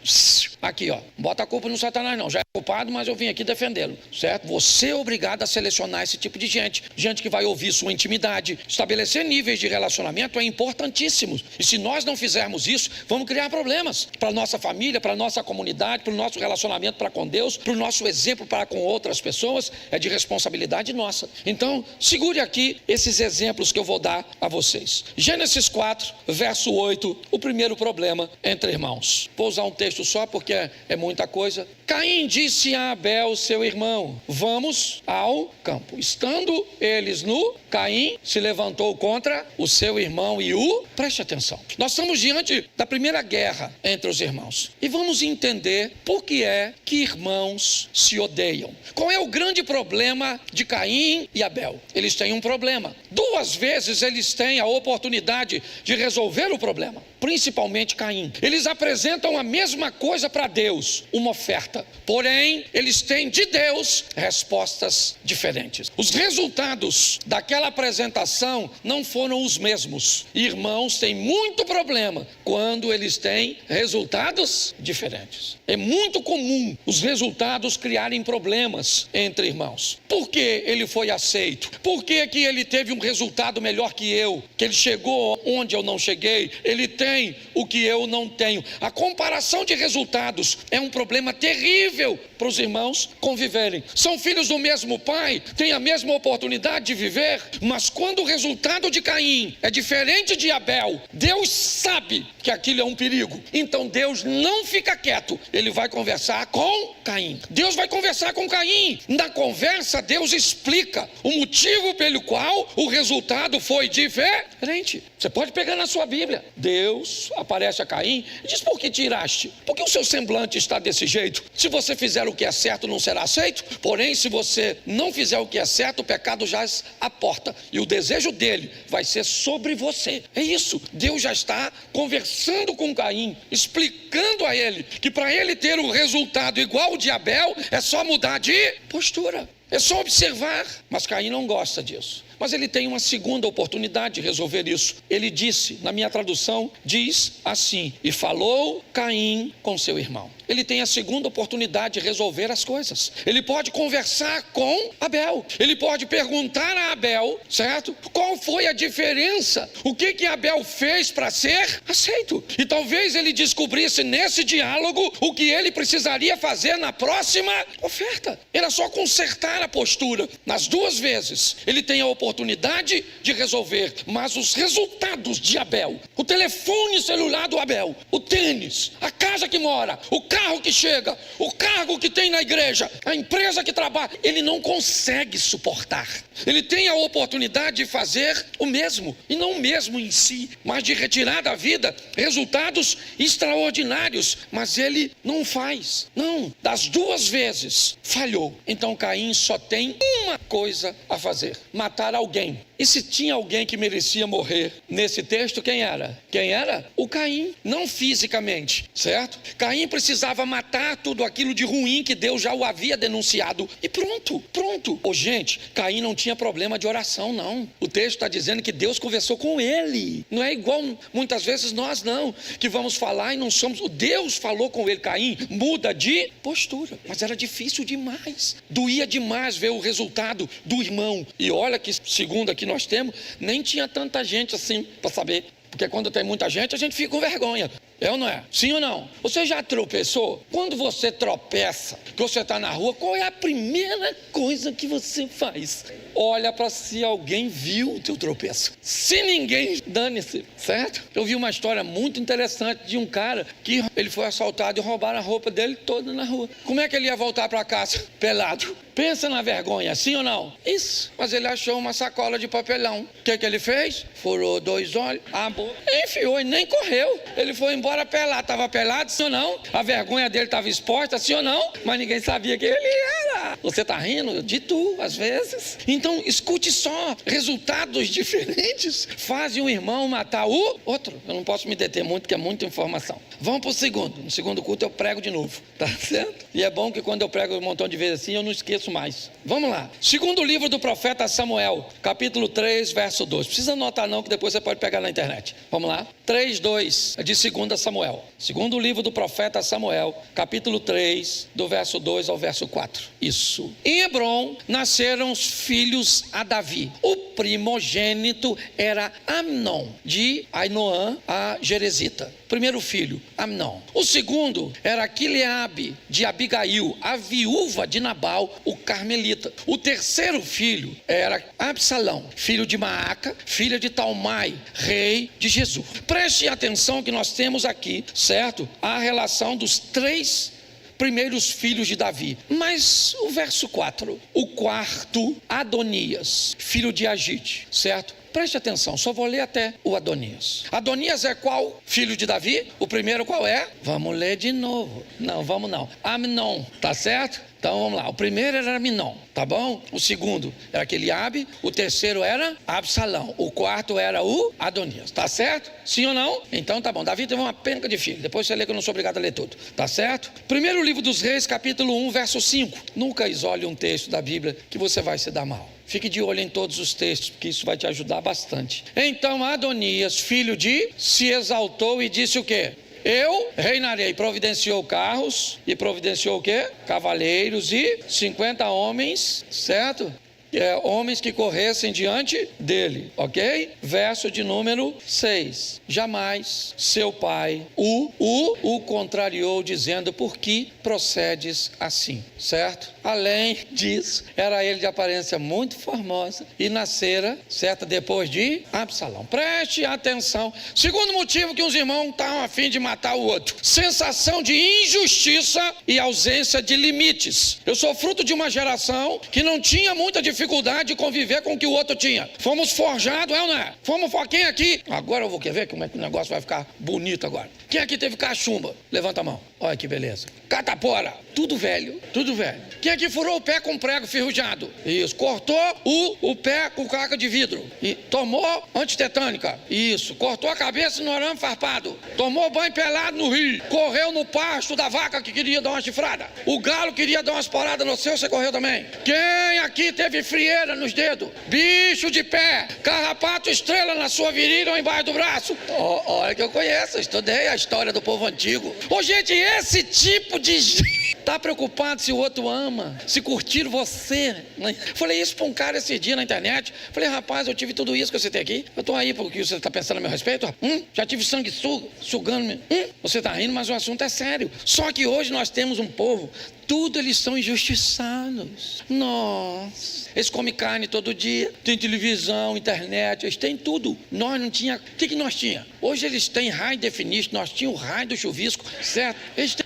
aqui ó, bota a culpa no Satanás não, já é culpado, mas eu vim aqui defendê-lo, certo? Você é obrigado a selecionar esse tipo de gente que vai ouvir sua intimidade. Estabelecer níveis de relacionamento é importantíssimo, e se nós não fizermos isso, vamos criar problemas para a nossa família, para a nossa comunidade, para o nosso relacionamento para com Deus, para o nosso exemplo para com outras pessoas. É de responsabilidade nossa. Então, segure aqui esses exemplos que eu vou dar a vocês. Gênesis 4, verso 8, o primeiro problema entre irmãos. Vou usar um texto só porque é muita coisa. Caim disse a Abel, seu irmão: vamos ao campo. Estando eles nu, Caim se levantou contra o seu irmão e preste atenção, nós estamos diante da primeira guerra entre os irmãos e vamos entender por que é que irmãos se odeiam. Qual é o grande problema de Caim e Abel? Eles têm um problema. 2 vezes eles têm a oportunidade de resolver o problema, principalmente Caim. Eles apresentam a mesma coisa para Deus, uma oferta. Porém, eles têm de Deus respostas diferentes. Os resultados daquela apresentação não foram os mesmos. Irmãos têm muito problema quando eles têm resultados diferentes. É muito comum os resultados criarem problemas entre irmãos. Por que ele foi aceito? Por que que ele teve um resultado melhor que eu? Que ele chegou onde eu não cheguei? Ele tem o que eu não tenho. A comparação de resultados resultados é um problema terrível para os irmãos conviverem. São filhos do mesmo pai, têm a mesma oportunidade de viver, mas quando o resultado de Caim é diferente de Abel, Deus sabe que aquilo é um perigo. Então Deus não fica quieto, ele vai conversar com Caim. Deus vai conversar com Caim. Na conversa, Deus explica o motivo pelo qual o resultado foi diferente. Você pode pegar na sua Bíblia. Deus aparece a Caim e diz: por que tiraste? Porque o seu semblante está desse jeito. Se você fizer o que é certo, não será aceito. Porém, se você não fizer o que é certo, o pecado jaz à porta e o desejo dele vai ser sobre você. É isso. Deus já está conversando com Caim, explicando a ele que para ele ter um resultado igual ao de Abel, é só mudar de postura. É só observar. Mas Caim não gosta disso. Mas ele tem uma segunda oportunidade de resolver isso. Ele disse, na minha tradução, diz assim: e falou Caim com seu irmão. Ele tem a segunda oportunidade de resolver as coisas. Ele pode conversar com Abel. Ele pode perguntar a Abel, certo? Qual foi a diferença? O que Abel fez para ser aceito? E talvez ele descobrisse nesse diálogo o que ele precisaria fazer na próxima oferta. Era só consertar a postura. Nas duas vezes, ele tem a oportunidade de resolver, mas os resultados de Abel, o telefone celular do Abel, o tênis, a casa que mora, o carro que chega, o cargo que tem na igreja, a empresa que trabalha, ele não consegue suportar. Ele tem a oportunidade de fazer o mesmo, e não o mesmo em si, mas de retirar da vida resultados extraordinários, mas ele não faz. Não, das duas vezes falhou. Então Caim só tem uma coisa a fazer: matar alguém. E se tinha alguém que merecia morrer nesse texto, quem era? Quem era? O Caim, não fisicamente, certo? Caim precisava matar tudo aquilo de ruim que Deus já o havia denunciado. E pronto. Gente, Caim não tinha problema de oração, não. O texto está dizendo que Deus conversou com ele. Não é igual muitas vezes nós, não, que vamos falar e não somos. Deus falou com ele. Caim, muda de postura. Mas era difícil demais. Doía demais ver o resultado do irmão. E olha que, segundo aqui nós temos, nem tinha tanta gente assim para saber. Porque quando tem muita gente, a gente fica com vergonha. É ou não é? Sim ou não? Você já tropeçou? Quando você tropeça, que você está na rua, qual é a primeira coisa que você faz? Olha para se alguém viu o teu tropeço. Se ninguém, dane-se, certo? Eu vi uma história muito interessante de um cara que ele foi assaltado e roubaram a roupa dele toda na rua. Como é que ele ia voltar para casa? Pelado. Pensa na vergonha, sim ou não? Isso. Mas ele achou uma sacola de papelão. O que ele fez? Furou 2 olhos, a boca, enfiou e nem correu. Ele foi embora pelado. Estava pelado, sim ou não? A vergonha dele estava exposta, sim ou não? Mas ninguém sabia quem ele era. Você está rindo de tu, às vezes. Então, escute só. Resultados diferentes fazem um irmão matar o outro. Eu não posso me deter muito, porque é muita informação. Vamos para o segundo. No segundo culto eu prego de novo. Tá certo? E é bom que quando eu prego um montão de vezes assim, eu não esqueço mais. Vamos lá. Segundo livro do profeta Samuel, capítulo 3, verso 2. Precisa anotar não, que depois você pode pegar na internet. Vamos lá. 3, 2, é de 2 Samuel. Segundo livro do profeta Samuel, capítulo 3, do verso 2 ao verso 4. Isso. Em Hebrom nasceram os filhos a Davi. O primogênito era Amnon, de Ainoã a Jerezita. Primeiro filho, Amnon. O segundo era Quileabe, de Abigail, a viúva de Nabal, o carmelita. O terceiro filho era Absalão, filho de Maaca, filha de Talmai, rei de Jesus. Preste atenção que nós temos aqui, certo? A relação dos 3 primeiros filhos de Davi. Mas o verso 4, o quarto, Adonias, filho de Agite, certo? Preste atenção, só vou ler até o Adonias. Adonias é qual filho de Davi? O primeiro qual é? Vamos ler de novo. Não, vamos não. Amnon, tá certo? Então vamos lá, o primeiro era Amnon, tá bom? O segundo era Quileabe, o terceiro era Absalão, o quarto era o Adonias, tá certo? Sim ou não? Então tá bom, Davi teve uma penca de filho, depois você lê que eu não sou obrigado a ler tudo, tá certo? Primeiro livro dos Reis, capítulo 1, verso 5. Nunca isole um texto da Bíblia que você vai se dar mal. Fique de olho em todos os textos, porque isso vai te ajudar bastante. Então Adonias, filho de, se exaltou e disse o quê? Eu reinarei. Providenciou carros e providenciou o quê? Cavaleiros e 50 homens, certo? homens que corressem diante dele, ok? Verso de número 6. Jamais seu pai o contrariou, dizendo: por que procedes assim? Certo? Além disso, era ele de aparência muito formosa e nascera, certo, depois de Absalão. Preste atenção. Segundo motivo que os irmãos estavam a fim de matar o outro: sensação de injustiça e ausência de limites. Eu sou fruto de uma geração que não tinha muita dificuldade de conviver com o que o outro tinha. Fomos forjados, é ou não é? Quem aqui? Agora eu vou ver como é que o negócio vai ficar bonito agora. Quem aqui teve cachumba? Levanta a mão. Olha que beleza. Catapora. Tudo velho. Quem aqui furou o pé com prego ferrujado? Isso. Cortou o pé com caca de vidro. E tomou antitetânica. Isso. Cortou a cabeça no arame farpado. Tomou banho pelado no rio. Correu no pasto da vaca que queria dar uma chifrada. O galo queria dar umas paradas no seu, você correu também. Quem aqui teve frieira nos dedos? Bicho de pé. Carrapato estrela na sua virilha ou embaixo do braço. Olha que eu conheço. Estudei a história do povo antigo. Ô, gente, esse tipo de gente tá preocupado se o outro ama, se curtir você. Falei isso para um cara esse dia na internet. Falei: rapaz, eu tive tudo isso que você tem aqui. Eu tô aí porque você tá pensando a meu respeito. Já tive sangue sugando. Você tá rindo, mas o assunto é sério. Só que hoje nós temos um povo, tudo eles são injustiçados. Nossa, eles comem carne todo dia, tem televisão, internet, eles têm tudo. Nós não tinha. O que nós tinha? Hoje eles têm high definition, nós tínhamos o raio do chuvisco, certo?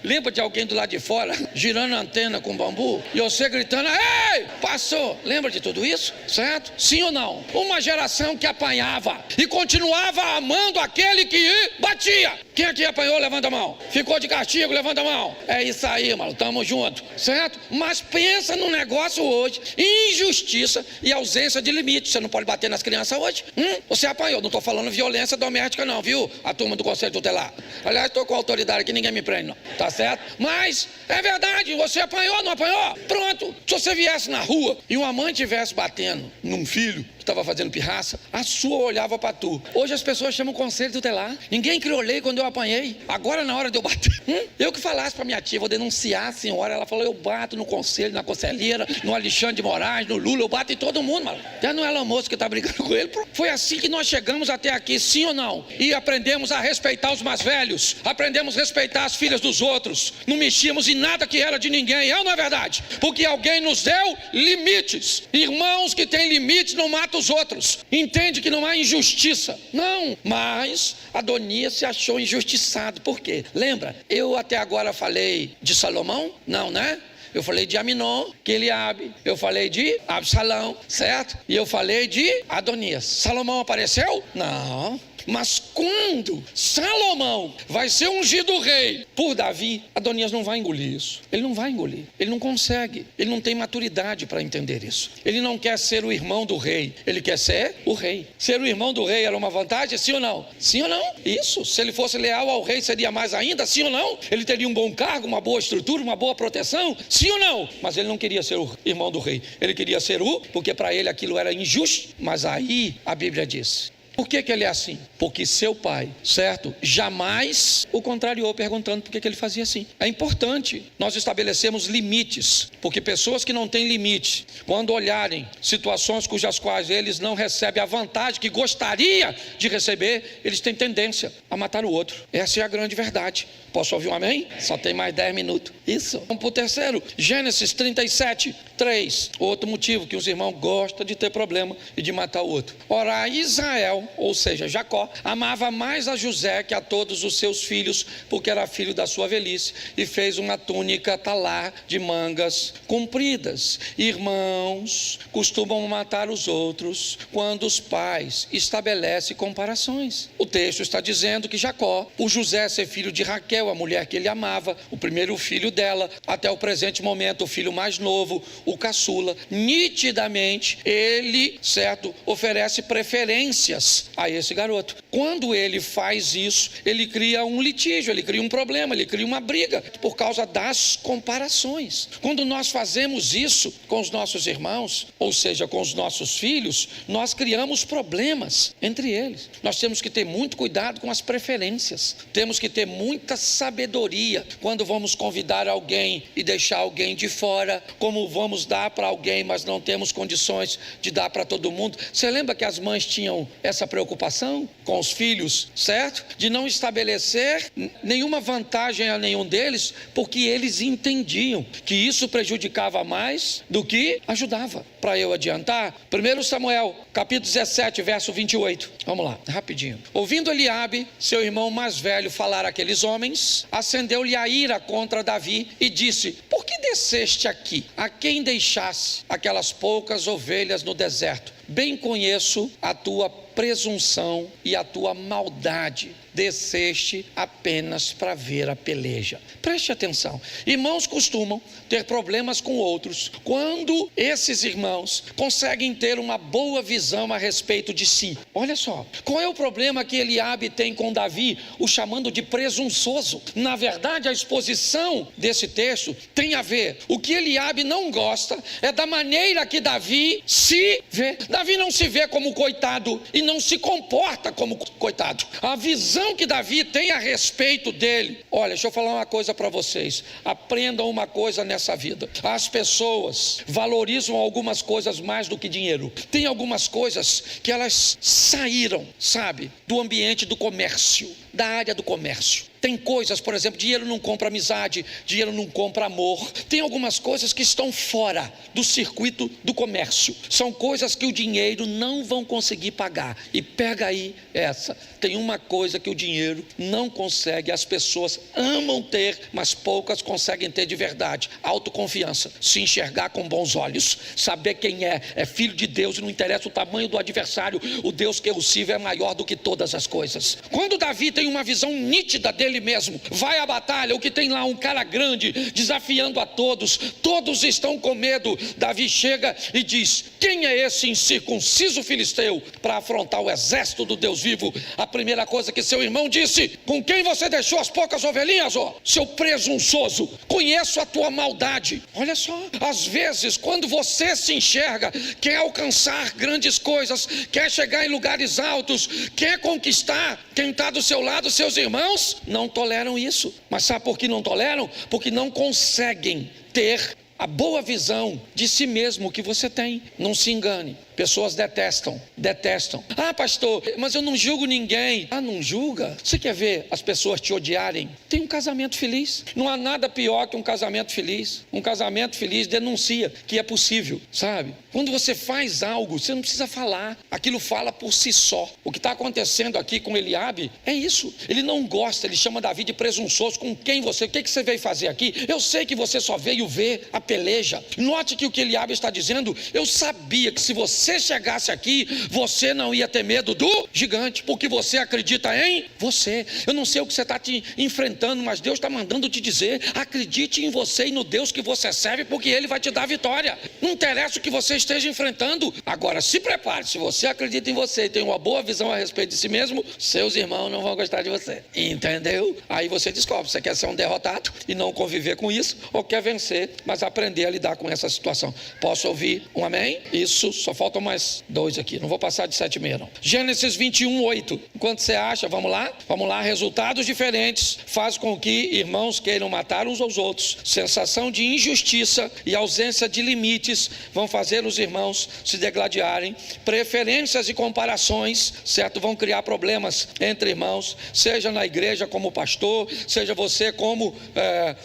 Lembra de alguém do lado de fora girando a antena com bambu e você gritando: ei, passou? Lembra de tudo isso? Certo? Sim ou não? Uma geração que apanhava e continuava amando aquele que batia. Quem aqui apanhou, levanta a mão. Ficou de castigo, levanta a mão. É isso aí, mano, tamo junto, certo? Mas pensa no negócio hoje: injustiça e ausência de limite. Você não pode bater nas crianças hoje. Você apanhou, não estou falando violência doméstica não, viu? A turma do Conselho Tutelar. Aliás, estou com autoridade aqui, ninguém me prende não, tá certo? Mas é verdade, você apanhou, não apanhou? Pronto. Se você viesse na rua e uma mãe estivesse batendo num filho que estava fazendo pirraça, a sua olhava para tu. Hoje as pessoas chamam Conselho Tutelar. Ninguém criou lei quando eu apanhei. Agora na hora de eu bater, eu que falasse para minha tia: vou denunciar a senhora. Ela falou: eu bato no conselho, na conselheira, no Alexandre de Moraes, no Lula, eu bato em todo mundo, mano. Já não é Elon Musk que tá brigando com ele. Foi assim que nós chegamos até aqui, sim ou não? E aprendemos a respeitar os mais velhos, aprendemos a respeitar as filhas dos outros, não mexíamos em nada que era de ninguém, é ou não é verdade? Porque alguém nos deu limites. Irmãos que têm limites não matam os outros. Entende que não há injustiça? Não, mas Adonias se achou injustiçado. Por quê? Lembra? Eu até agora falei de Salomão? Não, né? Eu falei de Aminon, Eliabe, eu falei de Absalão, certo? E eu falei de Adonias. Salomão apareceu? Não. Mas quando Salomão vai ser ungido rei por Davi, Adonias não vai engolir isso. Ele não vai engolir. Ele não consegue. Ele não tem maturidade para entender isso. Ele não quer ser o irmão do rei. Ele quer ser o rei. Ser o irmão do rei era uma vantagem? Sim ou não? Sim ou não? Isso. Se ele fosse leal ao rei, seria mais ainda? Sim ou não? Ele teria um bom cargo, uma boa estrutura, uma boa proteção? Sim ou não? Mas ele não queria ser o irmão do rei. Ele queria ser porque para ele aquilo era injusto. Mas aí a Bíblia diz: por que ele é assim? Porque seu pai, certo? Jamais o contrariou, perguntando por que ele fazia assim. É importante nós estabelecermos limites, porque pessoas que não têm limite, quando olharem situações cujas quais eles não recebem a vantagem que gostaria de receber, eles têm tendência a matar o outro. Essa é a grande verdade. Posso ouvir um amém? Só tem mais 10 minutos. Isso. Vamos para o terceiro. Gênesis 37, 3. Outro motivo que os irmãos gostam de ter problema e de matar o outro. Ora, Israel, ou seja, Jacó, amava mais a José que a todos os seus filhos, porque era filho da sua velhice, e fez uma túnica talar de mangas compridas. Irmãos costumam matar os outros quando os pais estabelecem comparações. O texto está dizendo que Jacó, por José ser filho de Raquel, a mulher que ele amava, o primeiro filho dela, até o presente momento o filho mais novo, o caçula, nitidamente ele, certo, oferece preferências fez a esse garoto. Quando ele faz isso, ele cria um litígio, ele cria um problema, ele cria uma briga por causa das comparações. Quando nós fazemos isso com os nossos irmãos, ou seja, com os nossos filhos, nós criamos problemas entre eles. Nós temos que ter muito cuidado com as preferências, temos que ter muita sabedoria quando vamos convidar alguém e deixar alguém de fora, como vamos dar para alguém, mas não temos condições de dar para todo mundo. Você lembra que as mães tinham essa preocupação com os filhos, certo? De não estabelecer nenhuma vantagem a nenhum deles, porque eles entendiam que isso prejudicava mais do que ajudava. Para eu adiantar, 1 Samuel, capítulo 17, verso 28. Vamos lá, rapidinho. Ouvindo Eliabe, seu irmão mais velho, falar àqueles homens, acendeu-lhe a ira contra Davi e disse: por que desceste aqui? A quem deixasse aquelas poucas ovelhas no deserto? Bem conheço a tua presunção e a tua maldade. Desceste apenas para ver a peleja. Preste atenção. Irmãos costumam ter problemas com outros quando esses irmãos conseguem ter uma boa visão a respeito de si. Olha só, qual é o problema que Eliabe tem com Davi, o chamando de presunçoso? Na verdade, a exposição desse texto tem a ver. O que Eliabe não gosta é da maneira que Davi se vê. Davi não se vê como coitado e não se comporta como coitado. A visão que Davi tem a respeito dele. Olha, deixa eu falar uma coisa para vocês. Aprendam uma coisa nessa vida. As pessoas valorizam algumas coisas mais do que dinheiro. Tem algumas coisas que elas saíram, sabe, do ambiente do comércio, da área do comércio. Tem coisas, por exemplo, dinheiro não compra amizade, dinheiro não compra amor. Tem algumas coisas que estão fora do circuito do comércio. São coisas que o dinheiro não vão conseguir pagar. E pega aí essa. Tem uma coisa que o dinheiro não consegue, as pessoas amam ter, mas poucas conseguem ter de verdade: autoconfiança, se enxergar com bons olhos, saber quem é filho de Deus e não interessa o tamanho do adversário, o Deus que eu sirvo é maior do que todas as coisas. Quando Davi tem uma visão nítida dele mesmo, vai à batalha, o que tem lá, um cara grande, desafiando a todos, todos estão com medo. Davi chega e diz: quem é esse incircunciso filisteu para afrontar o exército do Deus vivo? A primeira coisa que seu irmão disse: com quem você deixou as poucas ovelhinhas, ó, seu presunçoso? Conheço a tua maldade. Olha só, às vezes quando você se enxerga, quer alcançar grandes coisas, quer chegar em lugares altos, quer conquistar quem está do seu lado, seus irmãos não toleram isso. Mas sabe por que não toleram? Porque não conseguem ter a boa visão de si mesmo que você tem. Não se engane. Pessoas detestam. Ah, pastor, mas eu não julgo ninguém. Ah, não julga? Você quer ver as pessoas te odiarem? Tem um casamento feliz. Não há nada pior que um casamento feliz. Um casamento feliz denuncia que é possível, sabe? Quando você faz algo, você não precisa falar. Aquilo fala por si só. O que está acontecendo aqui com Eliabe é isso. Ele não gosta, ele chama Davi de presunçoso. Com quem você? O que você veio fazer aqui? Eu sei que você só veio ver a peleja. Note que o que Eliabe está dizendo: eu sabia que se você chegasse aqui, você não ia ter medo do gigante, porque você acredita em você. Eu não sei o que você está te enfrentando, mas Deus está mandando te dizer: acredite em você e no Deus que você serve, porque Ele vai te dar vitória. Não interessa o que você esteja enfrentando. Agora se prepare, se você acredita em você e tem uma boa visão a respeito de si mesmo, seus irmãos não vão gostar de você. Entendeu? Aí você descobre, você quer ser um derrotado e não conviver com isso, ou quer vencer, mas aprender a lidar com essa situação. Posso ouvir um amém? Isso, só faltam mais 2 aqui, não vou passar de 7,5 não. Gênesis 21, 8. Enquanto você acha, vamos lá, resultados diferentes faz com que irmãos queiram matar uns aos outros. Sensação de injustiça e ausência de limites vão fazer os irmãos se degladiarem. Preferências e comparações, certo, vão criar problemas entre irmãos, seja na igreja como pastor, seja você como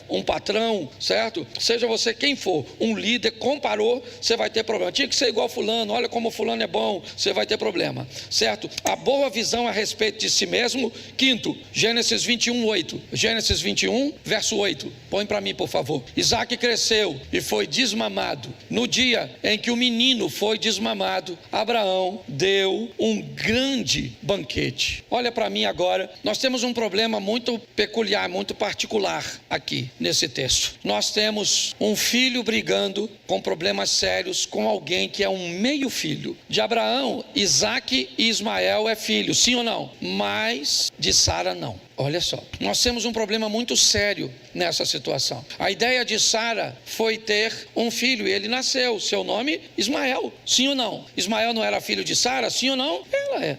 um patrão, certo, seja você quem for, um líder, comparou, você vai ter problema. Tinha que ser igual fulano, olha como fulano é bom, você vai ter problema, certo? A boa visão a respeito de si mesmo. Quinto, Gênesis 21, 8. Gênesis 21, verso 8. Põe para mim, por favor. Isaac cresceu e foi desmamado. No dia em que o menino foi desmamado, Abraão deu um grande banquete. Olha para mim agora, nós temos um problema muito peculiar, muito particular aqui nesse texto. Nós temos um filho brigando com problemas sérios com alguém que é um meio filho. De Abraão, Isaque e Ismael é filho, sim ou não? Mas de Sara não. Olha só, nós temos um problema muito sério nessa situação. A ideia de Sara foi ter um filho e ele nasceu. Seu nome, Ismael, sim ou não? Ismael não era filho de Sara, sim ou não?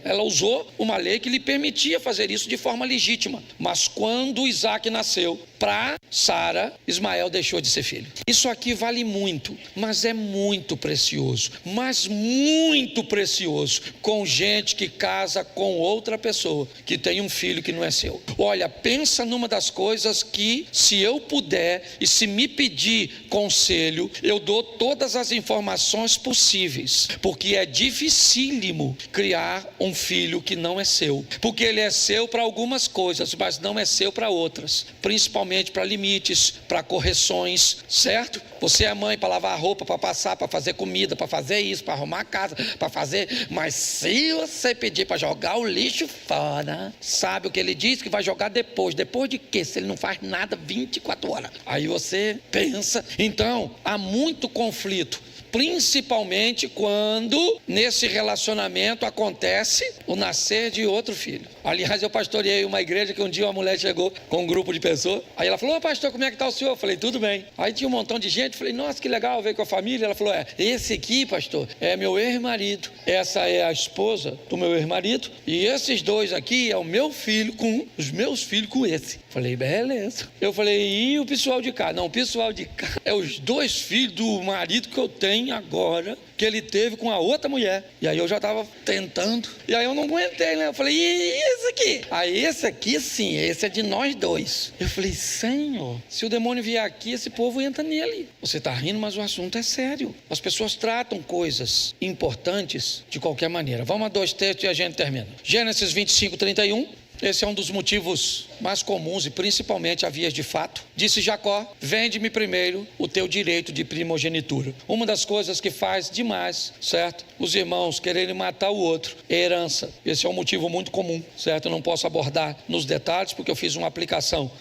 Ela usou uma lei que lhe permitia fazer isso de forma legítima. Mas quando Isaque nasceu, para Sara, Ismael deixou de ser filho. Isso aqui vale muito, mas é muito precioso. Mas muito precioso com gente que casa com outra pessoa, que tem um filho que não é seu. Olha, pensa numa das coisas que, se eu puder e se me pedir conselho, eu dou todas as informações possíveis, porque é dificílimo criar um filho que não é seu, porque ele é seu para algumas coisas, mas não é seu para outras, principalmente para limites, para correções, certo? Você é mãe para lavar a roupa, para passar, para fazer comida, para fazer isso, para arrumar a casa, para fazer, mas se você pedir para jogar o lixo fora, sabe o que ele diz? Que vai jogar depois de quê? Se ele não faz nada 24 horas. Aí você pensa, então, há muito conflito, principalmente quando nesse relacionamento acontece o nascer de outro filho. Aliás, eu pastoreei uma igreja que um dia uma mulher chegou com um grupo de pessoas, aí ela falou: pastor, como é que está o senhor? Eu falei: tudo bem. Aí tinha um montão de gente, falei: nossa, que legal, veio com a família. Ela falou: esse aqui, pastor, é meu ex-marido, essa é a esposa do meu ex-marido, e esses dois aqui é o meu filho com os meus filhos com esse. Falei: beleza. Eu falei: e o pessoal de cá? Não, o pessoal de cá é os dois filhos do marido que eu tenho agora, que ele teve com a outra mulher. E aí eu já estava tentando, e aí eu não aguentei, né? Eu falei: e esse aqui? Aí esse aqui sim, esse é de nós dois. Eu falei: Senhor, se o demônio vier aqui, esse povo entra nele. Você está rindo, mas o assunto é sério. As pessoas tratam coisas importantes de qualquer maneira. Vamos a 2 textos e a gente termina. Gênesis 25, 31. Esse é um dos motivos mais comuns e principalmente a vias de fato. Disse Jacó: vende-me primeiro o teu direito de primogenitura. Uma das coisas que faz demais, certo? Os irmãos quererem matar o outro é herança. Esse é um motivo muito comum, certo? Eu não posso abordar nos detalhes porque eu fiz uma aplicação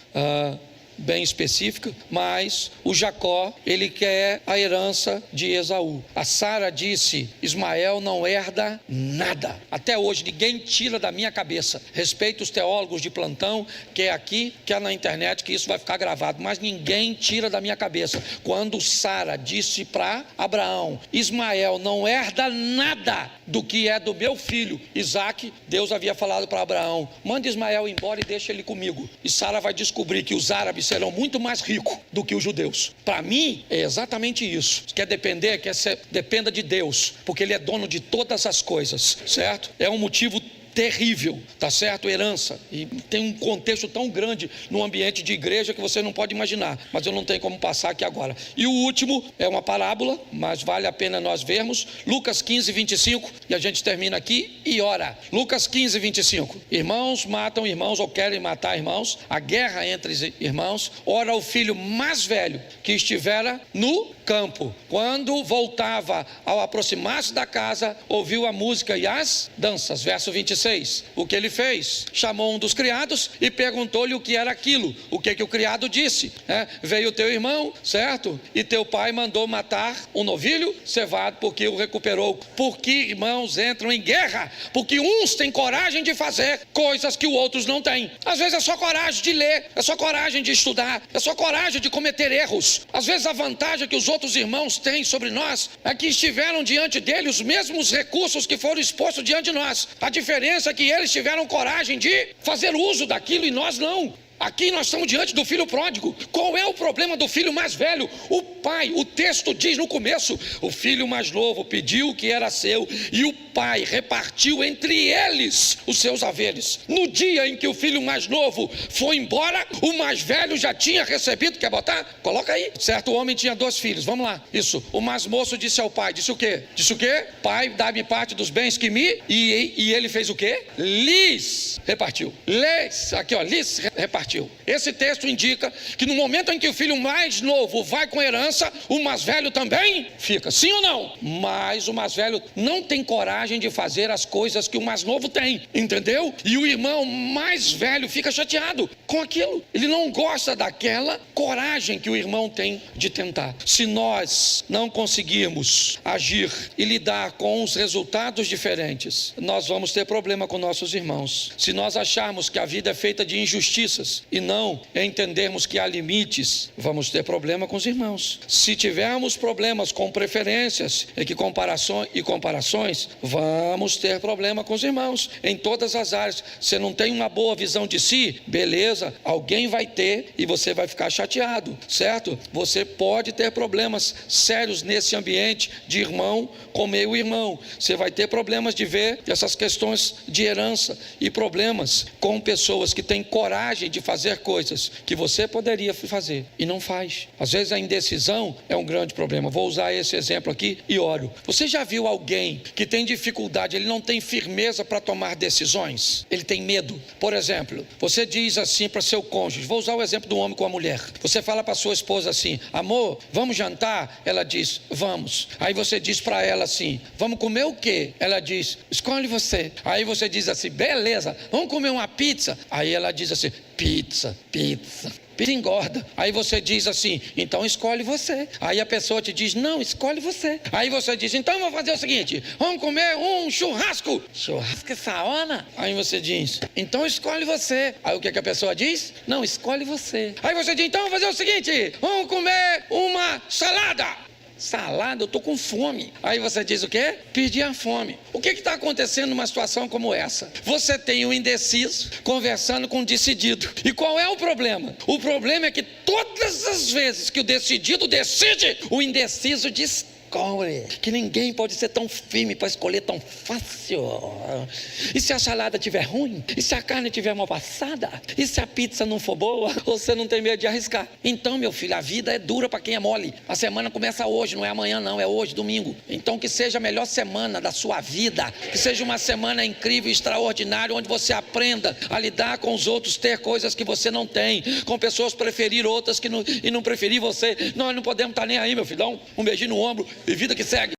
bem específica, mas o Jacó, ele quer a herança de Esaú. A Sara disse: Ismael não herda nada. Até hoje ninguém tira da minha cabeça. Respeito os teólogos de plantão, quer aqui, quer na internet, que isso vai ficar gravado, mas ninguém tira da minha cabeça. Quando Sara disse para Abraão: Ismael não herda nada do que é do meu filho Isaque, Deus havia falado para Abraão: manda Ismael embora e deixa ele comigo. E Sara vai descobrir que os árabes serão muito mais ricos do que os judeus. Para mim é exatamente isso. Quer depender, dependa de Deus, porque Ele é dono de todas as coisas, certo? É um motivo terrível, tá certo? Herança. E tem um contexto tão grande no ambiente de igreja que você não pode imaginar, mas eu não tenho como passar aqui agora. E o último é uma parábola, mas vale a pena nós vermos. Lucas 15, 25, e a gente termina aqui e ora. Lucas 15, 25. Irmãos matam irmãos ou querem matar irmãos, a guerra entre irmãos. Ora, o filho mais velho que estivera no campo, quando voltava, ao aproximar-se da casa, ouviu a música e as danças. Verso 26. O que ele fez? Chamou um dos criados e perguntou-lhe o que era aquilo. O que o criado disse? Veio teu irmão, certo? E teu pai mandou matar um novilho cevado porque o recuperou. Porque irmãos entram em guerra? Porque uns têm coragem de fazer coisas que os outros não têm. Às vezes é só coragem de ler, é só coragem de estudar, é só coragem de cometer erros. Às vezes a vantagem que os outros irmãos têm sobre nós é que estiveram diante dele os mesmos recursos que foram expostos diante de nós. A diferença é que eles tiveram coragem de fazer uso daquilo e nós não. Aqui nós estamos diante do filho pródigo. Qual é o problema do filho mais velho? O pai, o texto diz no começo: o filho mais novo pediu o que era seu e o pai repartiu entre eles os seus haveres. No dia em que o filho mais novo foi embora, o mais velho já tinha recebido. Quer botar? Coloca aí. Certo homem tinha 2 filhos. Vamos lá. Isso. O mais moço disse ao pai: disse o quê? Disse o quê? Pai, dá-me parte dos bens que me... E ele fez o quê? Lhes repartiu. Lhes, aqui ó, lhes repartiu. partiu. Esse texto indica que no momento em que o filho mais novo vai com herança, o mais velho também fica. Sim ou não? Mas o mais velho não tem coragem de fazer as coisas que o mais novo tem, entendeu? E o irmão mais velho fica chateado com aquilo. Ele não gosta daquela coragem que o irmão tem de tentar. Se nós não conseguirmos agir e lidar com os resultados diferentes, nós vamos ter problema com nossos irmãos. Se nós acharmos que a vida é feita de injustiças e não entendermos que há limites, vamos ter problema com os irmãos. Se tivermos problemas com preferências e comparações, vamos ter problema com os irmãos em todas as áreas. Você não tem uma boa visão de si, beleza, alguém vai ter e você vai ficar chateado, certo? Você pode ter problemas sérios nesse ambiente de irmão com meio irmão. Você vai ter problemas de ver essas questões de herança e problemas com pessoas que têm coragem de fazer coisas que você poderia fazer e não faz. Às vezes a indecisão é um grande problema. Vou usar esse exemplo aqui e oro. Você já viu alguém que tem dificuldade, ele não tem firmeza para tomar decisões? Ele tem medo. Por exemplo, você diz assim para seu cônjuge, vou usar o exemplo do homem com a mulher. Você fala para sua esposa assim, amor, vamos jantar? Ela diz, vamos. Aí você diz para ela assim, vamos comer o quê? Ela diz, escolhe você. Aí você diz assim, beleza, vamos comer uma pizza? Aí ela diz assim, pizza. Pizza engorda. Aí você diz assim, então escolhe você. Aí a pessoa te diz, não, escolhe você. Aí você diz, então vou fazer o seguinte, vamos comer um churrasco. Churrasco essa hora? Aí você diz, então escolhe você. Aí o que a pessoa diz? Não, escolhe você. Aí você diz, então vou fazer o seguinte, vamos comer uma salada. Salada, eu estou com fome. Aí você diz o quê? Perdi a fome. O que está acontecendo numa situação como essa? Você tem um indeciso conversando com um decidido. E qual é o problema? O problema é que todas as vezes que o decidido decide, o indeciso escolhe. Que ninguém pode ser tão firme para escolher tão fácil. E se a salada estiver ruim? E se a carne estiver mal passada? E se a pizza não for boa? Você não tem medo de arriscar? Então, meu filho, a vida é dura para quem é mole. A semana começa hoje, não é amanhã não, é hoje, domingo. Então que seja a melhor semana da sua vida. Que seja uma semana incrível, extraordinária, onde você aprenda a lidar com os outros, ter coisas que você não tem, com pessoas preferir outras e não preferir você. Nós não podemos estar nem aí, meu filhão. Um beijinho no ombro e vida que segue.